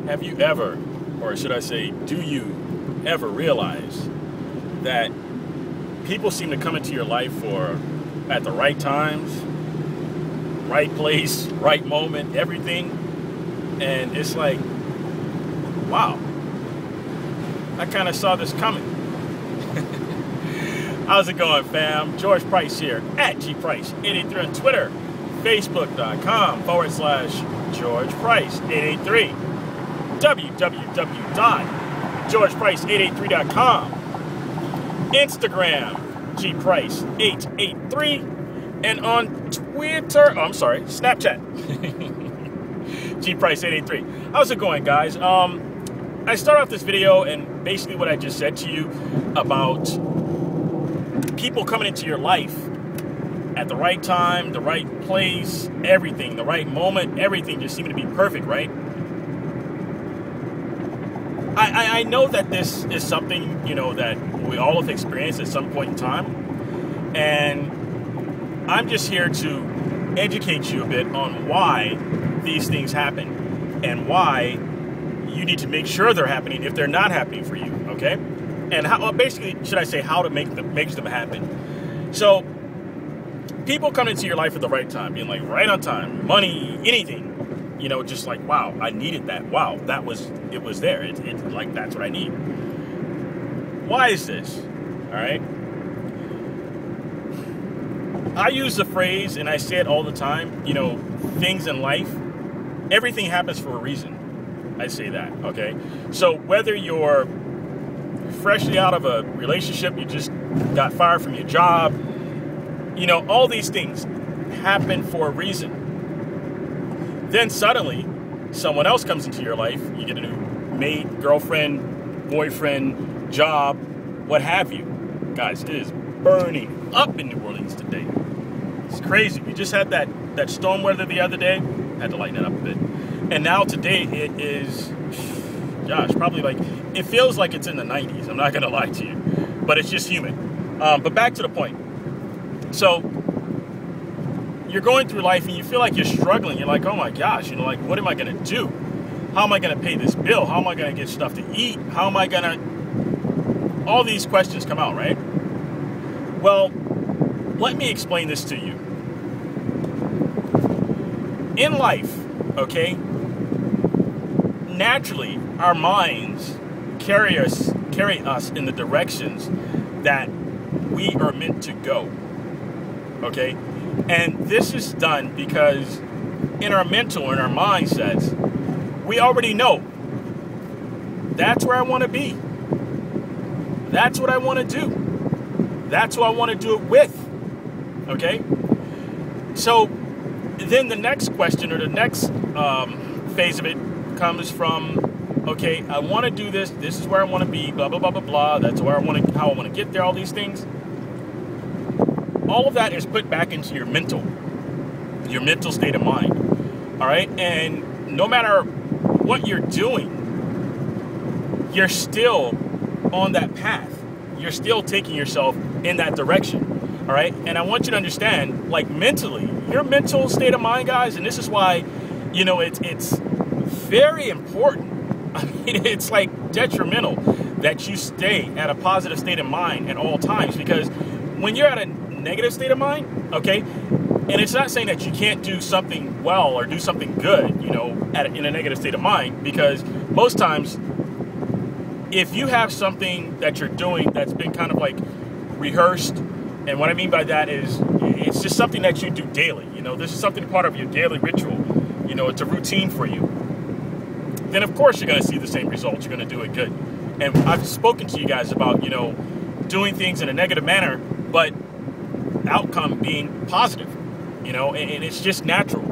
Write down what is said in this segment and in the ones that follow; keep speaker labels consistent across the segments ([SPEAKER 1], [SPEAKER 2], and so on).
[SPEAKER 1] Have you ever, or should I say, do you ever realize that people seem to come into your life at the right times, right place, right moment, everything, and it's like, wow, I kind of saw this coming. How's it going, fam? George Price here at GPrice883 on Twitter, Facebook.com/George Price 883, www.georgeprice883.com, Instagram GPrice883, and on Snapchat GPrice883. How's it going, guys? I start off this video and basically what I just said to you about people coming into your life at the right time, the right place, everything, the right moment, everything just seeming to be perfect, right? I know that this is something, that we all have experienced at some point in time. And I'm just here to educate you a bit on why these things happen and why you need to make sure they're happening if they're not happening for you, okay? And how, basically, should I say, how to make them happen. So, people come into your life at the right time, being like right on time, money, anything, just like, wow, I needed that. Wow, it was there. It's like, that's what I need. Why is this? All right. I use the phrase, and I say it all the time, things in life, everything happens for a reason. I say that, okay? So whether you're freshly out of a relationship, you just got fired from your job, all these things happen for a reason. Then suddenly, someone else comes into your life, you get a new mate, girlfriend, boyfriend, job, what have you. Guys, it is burning up in New Orleans today. It's crazy. We just had that storm weather the other day. Had to lighten it up a bit. And now today it is, probably it feels like it's in the 90s. I'm not going to lie to you. But it's just humid. But back to the point. So, you're going through life and you feel like you're struggling. You're like, oh my gosh, what am I going to do? How am I going to pay this bill? How am I going to get stuff to eat? How am I going to... All these questions come out, right? Well, let me explain this to you. In life, okay, naturally, our minds carry us in the directions that we are meant to go, okay? And this is done because in our mental, in our mindsets, we already know that's where I want to be. That's what I want to do. That's who I want to do it with, okay? So then the next question or the next phase of it comes from, okay, I want to do this. This is where I want to be, blah, blah, blah, blah, blah. That's where how I want to get there, all these things. All of that is put back into your mental state of mind, all right? And no matter what you're doing, you're still on that path. You're still taking yourself in that direction, all right? And I want you to understand, mentally, your mental state of mind, guys, and this is why, it's very important. I mean, it's detrimental that you stay at a positive state of mind at all times, because when you're at a negative state of mind, okay, and it's not saying that you can't do something well or do something good, in a negative state of mind, because most times, if you have something that you're doing that's been kind of rehearsed, and what I mean by that is it's just something that you do daily, this is something part of your daily ritual, it's a routine for you, then of course you're going to see the same results. You're going to do it good. And I've spoken to you guys about, doing things in a negative manner, but outcome being positive, and it's just natural,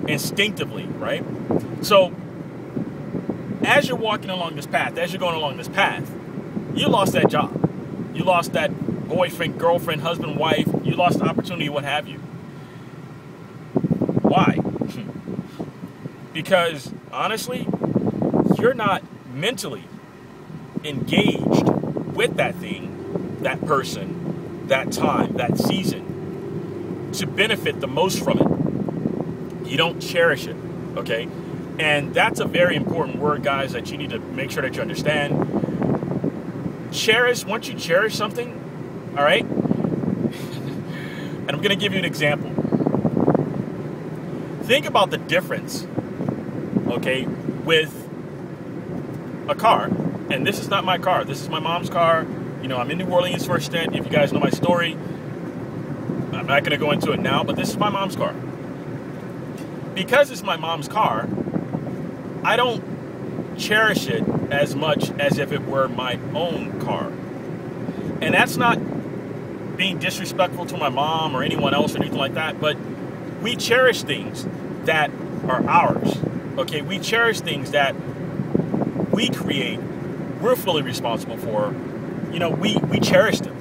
[SPEAKER 1] instinctively, right? So as you're walking along this path, as you're going along this path, you lost that job. You lost that boyfriend, girlfriend, husband, wife. You lost the opportunity, what have you. Why? Because, honestly, you're not mentally engaged with that thing, that person, that time, that season, to benefit the most from it. You don't cherish it, okay? And that's a very important word, guys, that you need to make sure that you understand. Cherish, once you cherish something, all right? And I'm going to give you an example. Think about the difference, okay, with a car. And this is not my car. This is my mom's car. You know, I'm in New Orleans for a stint. If you guys know my story, I'm not going to go into it now, but this is my mom's car. Because it's my mom's car, I don't cherish it as much as if it were my own car. And that's not being disrespectful to my mom or anyone else or anything like that, but we cherish things that are ours. Okay, we cherish things that we create, we're fully responsible for. You know, we cherish them.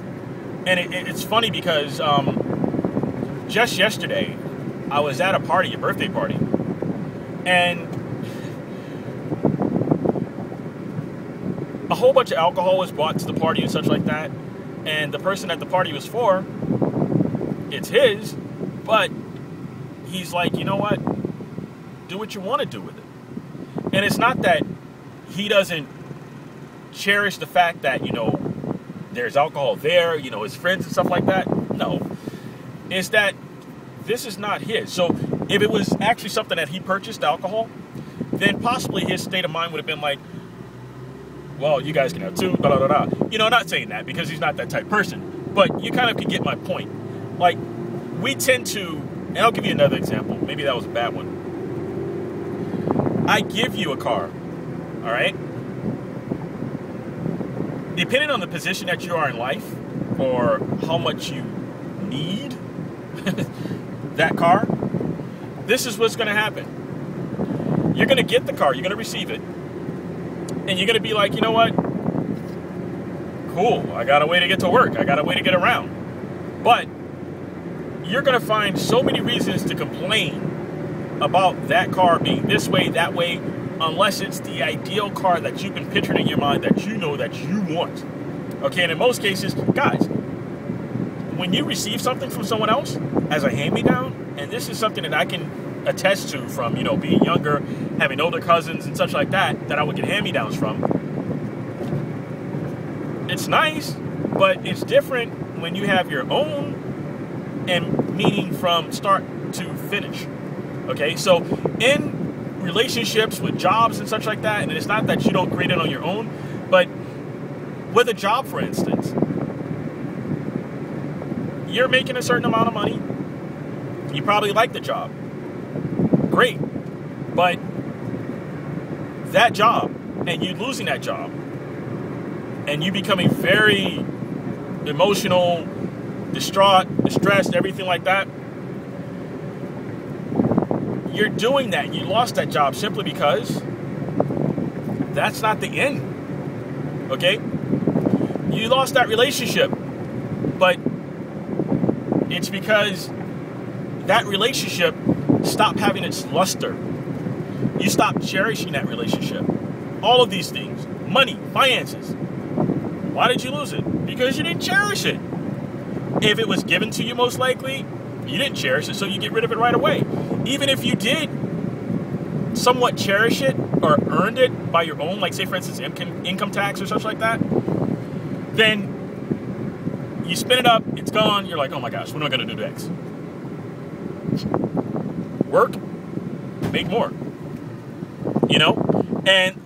[SPEAKER 1] And it's funny because just yesterday, I was at a party, a birthday party, and a whole bunch of alcohol was brought to the party and such like that. And the person that the party was for, it's his, but he's like, you know what? Do what you want to do with it. And it's not that he doesn't cherish the fact that, you know, there's alcohol there, you know, his friends and stuff like that. No. It's that this is not his. So if it was actually something that he purchased, alcohol, then possibly his state of mind would have been like, well, you guys can have two, blah, blah, blah, blah. You know, not saying that because he's not that type of person, but you kind of can get my point. Like, we tend to, and I'll give you another example. Maybe that was a bad one. I give you a car, all right? Depending on the position that you are in life or how much you need that car, this is what's going to happen. You're going to get the car, you're going to receive it, and you're going to be like, you know what? Cool, I got a way to get to work. I got a way to get around. But you're going to find so many reasons to complain about that car being this way, that way, unless it's the ideal car that you've been picturing in your mind that you know that you want. Okay, and in most cases, guys, when you receive something from someone else as a hand-me-down, and this is something that I can attest to from, you know, being younger, having older cousins and such like that I would get hand-me-downs from. It's nice, but it's different when you have your own, and meaning from start to finish. Okay, so in relationships with jobs and such like that, and it's not that you don't create it on your own, but with a job, for instance, you're making a certain amount of money. You probably like the job. Great. But that job, and you losing that job, and you becoming very emotional, distraught, distressed, everything like that, you're doing that. You lost that job simply because that's not the end. Okay? You lost that relationship, but it's because that relationship stopped having its luster. You stopped cherishing that relationship. All of these things. Money, finances. Why did you lose it? Because you didn't cherish it. If it was given to you, most likely, you didn't cherish it, so you get rid of it right away. Even if you did somewhat cherish it or earned it by your own, like say for instance income tax or such like that, then you spin it up, it's gone, you're like, oh my gosh, what am I going to do next? Work, make more. You know? And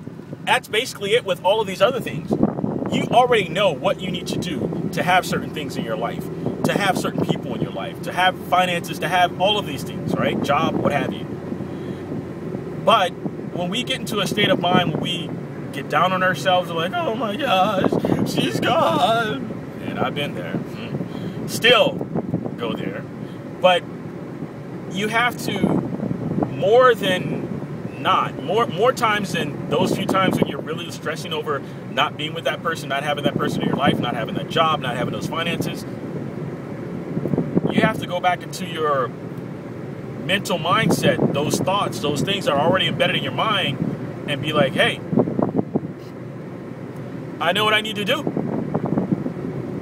[SPEAKER 1] that's basically it with all of these other things. You already know what you need to do to have certain things in your life, to have certain people in your life, to have finances, to have all of these things, right? Job, what have you. But when we get into a state of mind where we get down on ourselves, we're like, oh my gosh, she's gone. And I've been there. Still go there. But you have to, more times than those few times when you're really stressing over not being with that person, not having that person in your life, not having that job, not having those finances, you have to go back into your mental mindset, those thoughts, those things that are already embedded in your mind, and be like, hey, I know what I need to do.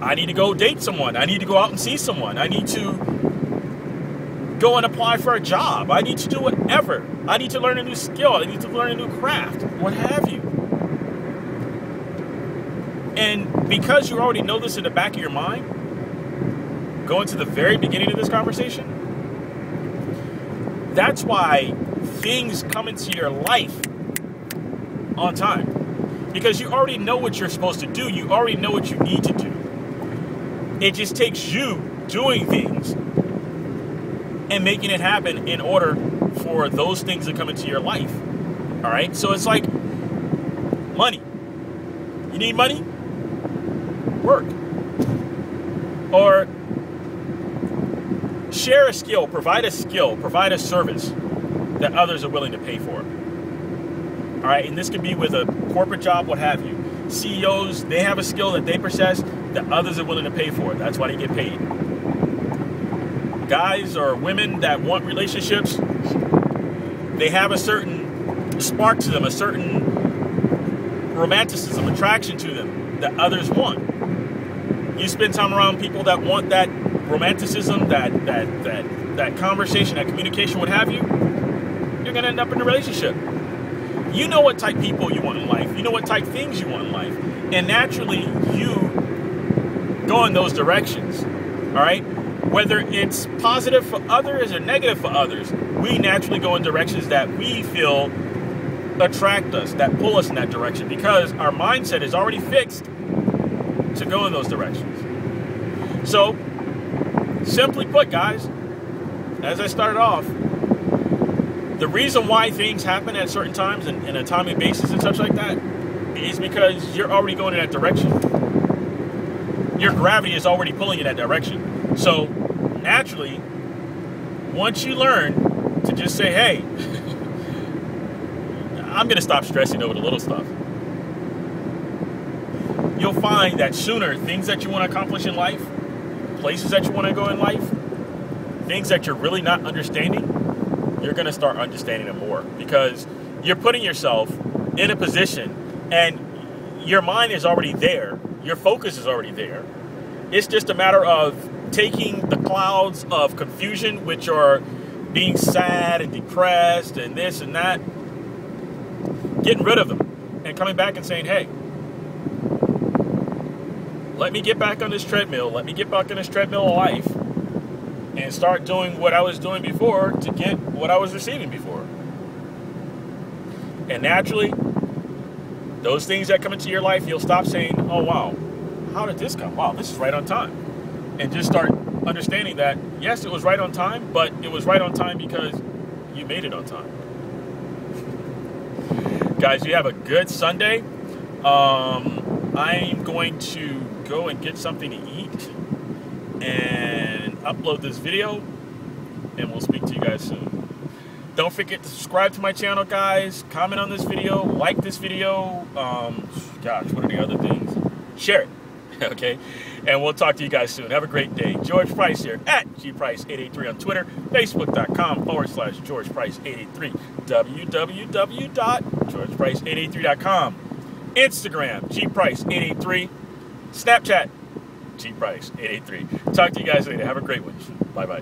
[SPEAKER 1] I need to go date someone. I need to go out and see someone. I need to go and apply for a job. I need to do whatever. I need to learn a new skill. I need to learn a new craft, what have you. And because you already know this in the back of your mind, going to the very beginning of this conversation, that's why things come into your life on time. Because you already know what you're supposed to do. You already know what you need to do. It just takes you doing things and making it happen in order for those things to come into your life. All right? So it's like money. You need money? Work. Or share a skill, provide a service that others are willing to pay for. All right? And this could be with a corporate job, what have you. CEOs, they have a skill that they possess that others are willing to pay for. That's why they get paid. Guys or women that want relationships, they have a certain spark to them, a certain romanticism, attraction to them that others want. You spend time around people that want that romanticism, that conversation, that communication, what have you, you're going to end up in a relationship. You know what type people you want in life. You know what type things you want in life. And naturally, you go in those directions. All right? Whether it's positive for others or negative for others, we naturally go in directions that we feel attract us, that pull us in that direction, because our mindset is already fixed to go in those directions. So, simply put, guys, as I started off, the reason why things happen at certain times and a timely basis and such like that is because you're already going in that direction. Your gravity is already pulling in that direction. So, naturally, once you learn to just say, hey, I'm going to stop stressing over the little stuff, you'll find that sooner things that you want to accomplish in life, places that you want to go in life, things that you're really not understanding, you're going to start understanding them more, because you're putting yourself in a position and your mind is already there. Your focus is already there. It's just a matter of taking the clouds of confusion, which are being sad and depressed and this and that, getting rid of them and coming back and saying, hey, let me get back on this treadmill. Let me get back on this treadmill of life and start doing what I was doing before to get what I was receiving before. And naturally, those things that come into your life, you'll stop saying, oh, wow, how did this come? Wow, this is right on time. And just start understanding that, yes, it was right on time, but it was right on time because you made it on time. Guys, you have a good Sunday. I'm going to go and get something to eat and upload this video, and we'll speak to you guys soon. Don't forget to subscribe to my channel, guys. Comment on this video, like this video. Gosh, what are the other things? Share it, okay? And we'll talk to you guys soon. Have a great day. George Price here at gprice883 on Twitter, facebook.com/GeorgePrice883, www.georgeprice883.com, Instagram, gprice883, Snapchat, gprice883. Talk to you guys later. Have a great one. Bye-bye.